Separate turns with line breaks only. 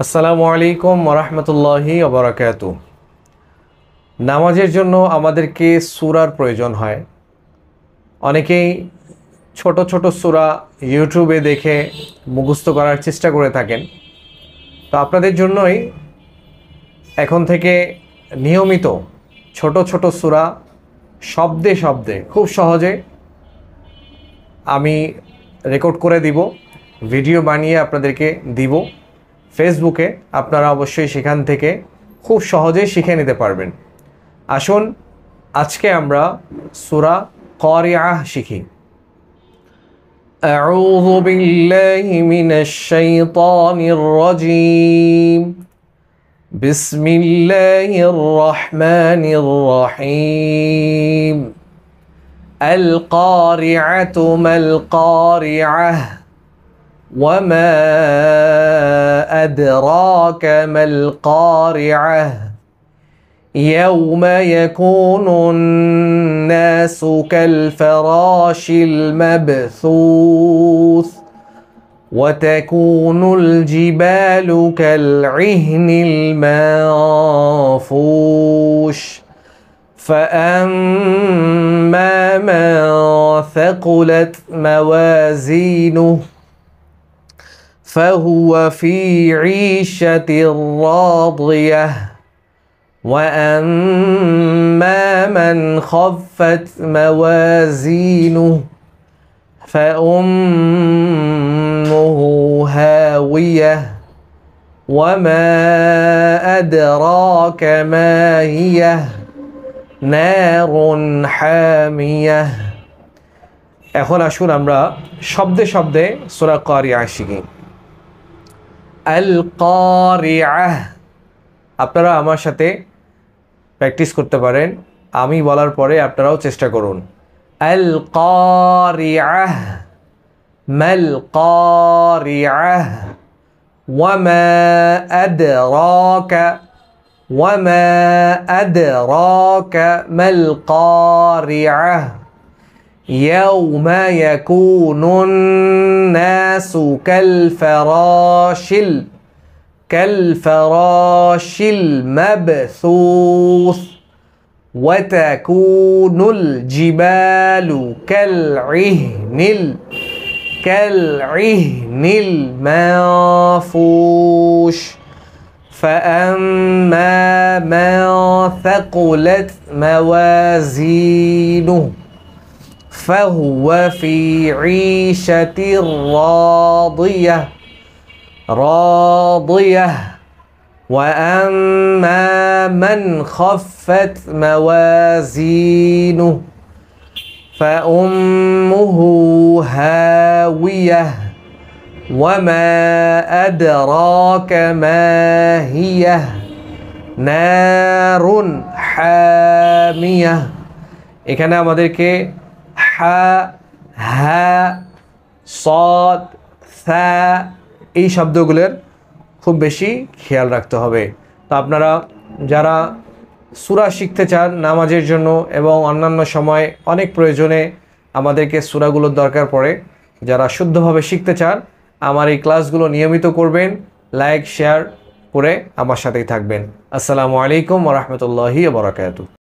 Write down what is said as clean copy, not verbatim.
আসসালামু আলাইকুম ওয়া রাহমাতুল্লাহি ওয়া বারাকাতুহু। নামাজের জন্য আমাদেরকে সূরার প্রয়োজন হয়। অনেকেই ছোট ছোট সূরা ইউটিউবে দেখে মুখস্থ করার চেষ্টা করে থাকেন। তো আপনাদের জন্যই এখন থেকে নিয়মিত ছোট ছোট সূরা শব্দে শব্দে খুব সহজে আমি রেকর্ড করে দিব, ভিডিও বানিয়ে আপনাদেরকে দিব ফেসবুকে। আপনারা অবশ্যই সেখান থেকে খুব সহজেই শিখে নিতে পারবেন। আসুন আজকে আমরা সূরা কারিআহ শিখি। আউযু বিল্লাহি মিনাশ শাইতানির রাজীম। বিসমিল্লাহির রহমানির রহিম। আল কারিআতু মাল কারিআহ وما أدراك ما القارعة يوم يكون الناس كالفراش المبثوث وتكون الجبال كالعهن المنفوش فأما من ثقلت موازينه فهو في عيشة راضية وأما من خفت موازينه فأمه هاوية وما أدراك ما هي نار حامية। এখন আসুন আমরা শব্দে শব্দে সূরা কারিআহ শিখি। আল কারিআহ, আপনারা আমার সাথে প্র্যাকটিস করতে পারেন। আমি বলার পরে আপনারাও চেষ্টা করুন। আল কারিআহ মাল কারিআহ ওয়ামা আদরাকা ওয়ামা আদরাকা মাল কারিআহ يوم يكون الناس كالفراش المبثوث وتكون الجبال كالعهن المنفوش فأما من ثقلت موازينه فهو في عيشة راضية وأما من خفت موازينه فأمه هاوية وما أدراك ما هي نار حامية। এখানে আমাদেরকে হা, হা, সদ, থা এই শব্দগুলোর খুব বেশি খেয়াল রাখতে হবে। তো আপনারা যারা সূরা শিখতে চান নামাজের জন্য এবং অন্যান্য সময় অনেক প্রয়োজনে আমাদেরকে সূরাগুলোর দরকার পড়ে, যারা শুদ্ধভাবে শিখতে চান আমার এই ক্লাসগুলো নিয়মিত করবেন, লাইক শেয়ার করে আমার সাথেই থাকবেন। আসসালামু আলাইকুম ওয়া রাহমাতুল্লাহি ওয়া বারাকাতুহু।